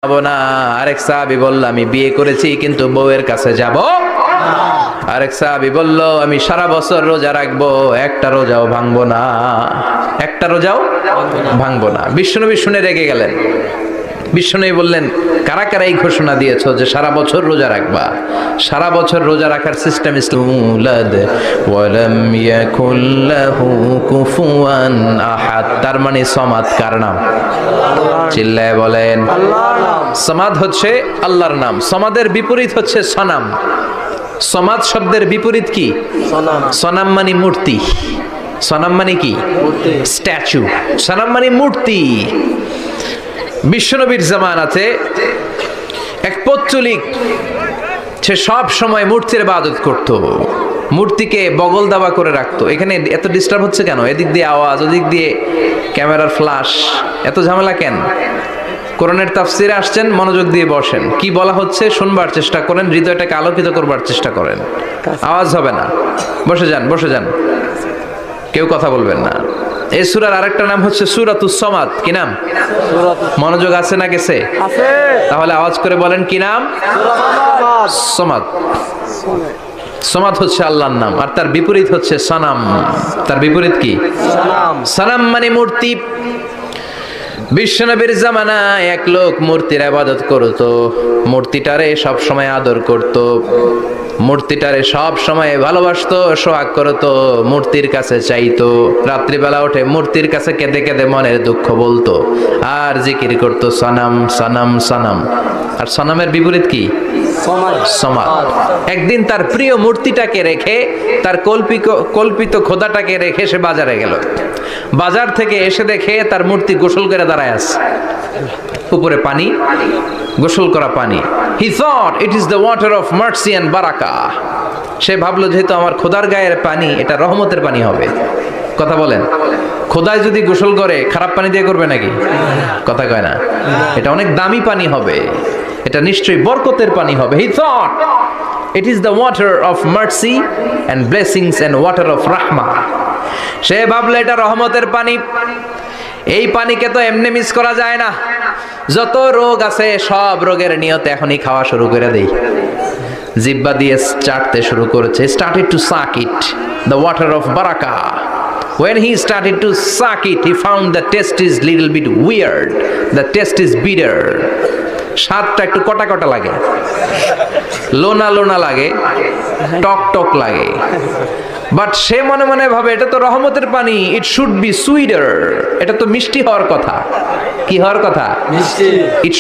যাবো না। আরেক সাহাবী বলল, আমি বিয়ে করেছি কিন্তু বউয়ের কাছে যাব। আরেক সাহাবী বলল, আমি সারা বছর রোজা রাখবো, একটা রোজাও ভাঙবো না, একটা রোজাও ভাঙবো না। বিশ্বনবী শুনে রেগে গেলেন। বিশ্বনবী বললেন, কারা কারা এই ঘোষণা দিয়েছো যে সারা বছর রোজা রাখবা? সারা বছর রোজা রাখার সিস্টেম ইসলাম। ওয়ালাম ইয়াকুল লাহু কুফুয়ান আহাদ, তার মানে সমাদ কার নাম? চিল্লায় বলেন। সমাদ হচ্ছে আল্লাহর নাম। সমাদের বিপরীত হচ্ছে সনাম। সমাদ শব্দের বিপরীত কি? সনাম মানে মূর্তি। সনাম মানে কি? স্ট্যাচু। সনাম মানে মূর্তি। বিশ্বনবীর জামানাতে এক পৌত্তলিক, সে সব সময় মূর্তির ইবাদত করত, মূর্তিকে বগল দাবা করে রাখতো। এখানে এত ডিস্টার্ব হচ্ছে কেন? এদিক দিয়ে আওয়াজ, ওদিক দিয়ে ক্যামেরার ফ্ল্যাশ, এত ঝামেলা কেন? কোরআনের তাফসিরে আসছেন, মনোযোগ দিয়ে বসেন। কি বলা হচ্ছে শুনবার চেষ্টা করেন, হৃদয়টাকে আলোকিত করবার চেষ্টা করেন। আওয়াজ হবে না, বসে যান, বসে যান, কেউ কথা বলবেন না। এই সূরার আরেকটা নাম হচ্ছে সূরাতুস সমাদ। কি নাম? মনোযোগ আছে না গেছে? তাহলে আওয়াজ করে বলেন, কি নাম? সমাদ। সমাদ হচ্ছে আল্লাহর নাম, আর তার বিপরীত হচ্ছে সনাম। তার বিপরীত কি? সনাম মানে মূর্তি। বিশ্বনবীর জামানায় এক লোক মূর্তির ইবাদত করত, মূর্তিটারে সব সময় আদর করত, মূর্তিটারে সব সময় ভালোবাসতো, সোহাগ করতো, মূর্তির কাছে চাইতো। রাত্রিবেলা উঠে মূর্তির কাছে কেঁদে কেঁদে মনের দুঃখ বলতো আর জিকির করতো, সনাম সনাম সনাম। আর সনামের বিপরীত কি? সমাদ। একদিন তার প্রিয় মূর্তিটাকে রেখে, তার কল্পিত খোদাটাকে রেখে সে বাজারে গেল। বাজার থেকে এসে দেখে তার মূর্তি গোসল করে দাঁড়ায় আছে, উপরে পানি, গোসল করা পানি। He thought it is the water of mercy and barakah. সে ভাবলো, যেহেতু আমার খোদার গায়ের পানি, এটা রহমতের পানি হবে। কথা বলেন, খোদায় যদি গোসল করে খারাপ পানি দিয়ে করবে নাকি? কথা কয় না। এটা অনেক দামি পানি হবে, এটা নিশ্চয়ই বরকতের পানি হবে। He thought it is the water of mercy and blessings and water of rahmah. সে ভাবলো এটা রহমতের পানি। এই পানিকে তো এমনি মিস করা যায় না। যত রোগ আছে সব রোগের নিয়তে এখনই খাওয়া শুরু করে দেই। জিহ্বা দিয়ে চাটতে শুরু করেছে। Started to suck it, the water of barakah. When he started to suck it, he found the taste is little bit weird. The taste is bitter. স্বাদটা একটু কটা কটা লাগে, লোনা লোনা লাগে, টক টক লাগে। বাট সে মনে মনে ভাবে, এটা তো রহমতের পানি, ইট শুড বি সুইটার, এটা তো মিষ্টি হওয়ার কথা। কি হওয়ার কথা? মিষ্টি।